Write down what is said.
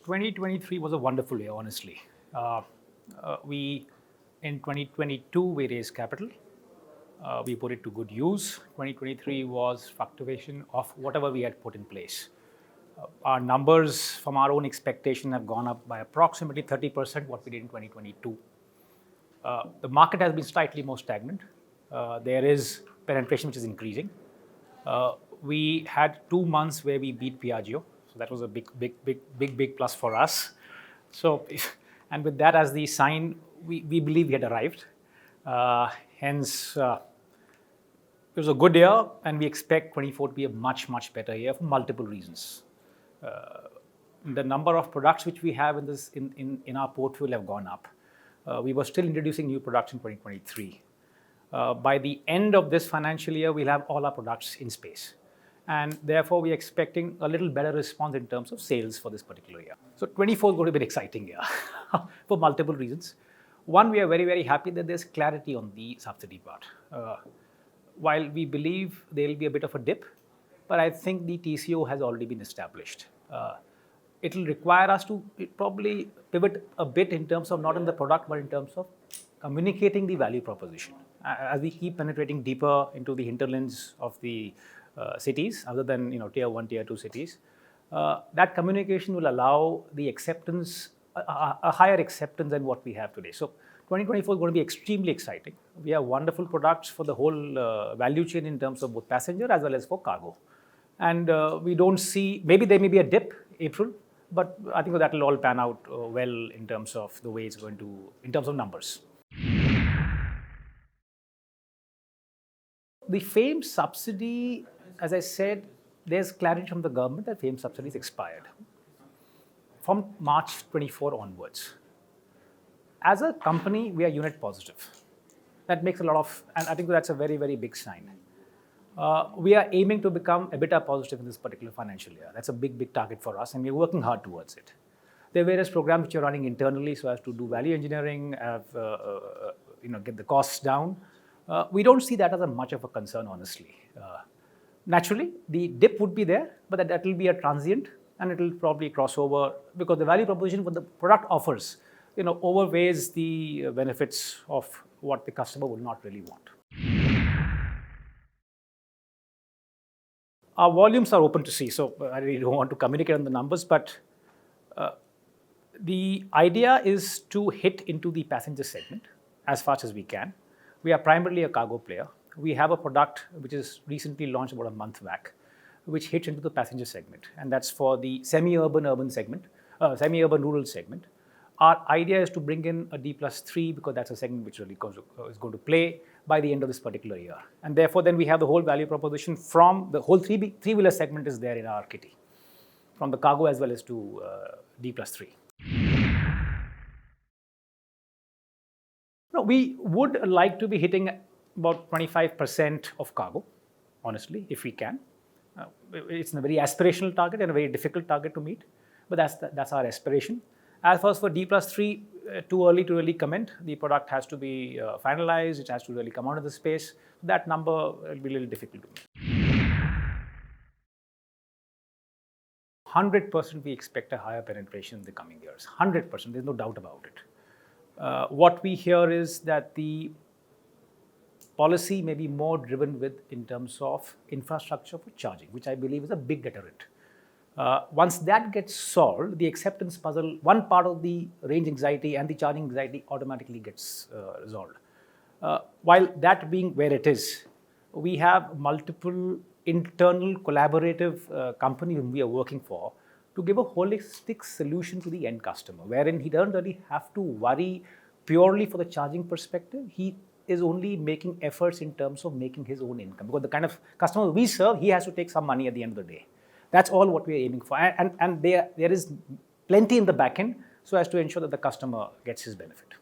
2023 was a wonderful year, honestly. In 2022, we raised capital. We put it to good use. 2023 was fructification of whatever we had put in place. Our numbers from our own expectation have gone up by approximately 30% what we did in 2022. The market has been slightly more stagnant. There is penetration which is increasing. We had 2 months where we beat Piaggio, so that was a big plus for us. So, and with that as the sign, we believe we had arrived. Hence, it was a good year, and we expect 24 to be a much better year for multiple reasons. The number of products which we have in our portfolio have gone up. We were still introducing new products in 2023. By the end of this financial year, we'll have all our products in space. And therefore, we are expecting a little better response in terms of sales for this particular year. So 24 is going to be an exciting year for multiple reasons. One, we are very happy that there's clarity on the subsidy part. While we believe there will be a bit of a dip, but I think the TCO has already been established. It will require us to probably pivot a bit in terms of not in the product, but in terms of communicating the value proposition. As we keep penetrating deeper into the hinterlands of the cities, other than tier 1, tier 2 cities, that communication will allow the acceptance, a higher acceptance than what we have today. So 2024 is going to be extremely exciting. We have wonderful products for the whole value chain in terms of both passenger as well as for cargo. And we don't see, maybe there may be a dip April, but I think that will all pan out well in terms of the way it's going to, in terms of numbers. The FAME subsidy, as I said, there's clarity from the government that FAME subsidy is expired from March 24 onwards. As a company, we are unit positive. That makes a lot of, and I think that's a very big sign. We are aiming to become EBITDA positive in this particular financial year. That's a big target for us, and we're working hard towards it. There are various programs which are running internally so as to do value engineering, get the costs down. We don't see that as much of a concern, honestly. Naturally, the dip would be there, but that will be a transient, and it will probably cross over because the value proposition what the product offers, overweighs the benefits of what the customer would not really want. Our volumes are open to see, so I really don't want to communicate on the numbers, but the idea is to hit into the passenger segment as fast as we can. We are primarily a cargo player. We have a product which is recently launched about a month back, which hits into the passenger segment, and that's for the semi-urban segment, semi-urban rural segment. Our idea is to bring in a D+3 because that's a segment which really is going to play by the end of this particular year. And therefore, then we have the whole value proposition from the whole three-wheeler segment is there in our kitty, from the cargo as well as to D+3. No, we would like to be hitting about 25% of cargo, honestly, if we can. It's a very aspirational target and a very difficult target to meet, but that's our aspiration. As far as for D+3, too early to really comment. The product has to be finalized. It has to really come out of the space. That number will be a little difficult to meet. 100% we expect a higher penetration in the coming years. 100%, there's no doubt about it. What we hear is that the policy may be more driven with in terms of infrastructure for charging, which I believe is a big deterrent. Once that gets solved, the acceptance puzzle, one part of the range anxiety and the charging anxiety automatically gets resolved. While that being where it is, we have multiple internal collaborative companies whom we are working for to give a holistic solution to the end customer, wherein he doesn't really have to worry purely for the charging perspective. He is only making efforts in terms of making his own income, because the kind of customer we serve, he has to take some money at the end of the day. That's all what we are aiming for, and there is plenty in the back end so as to ensure that the customer gets his benefit.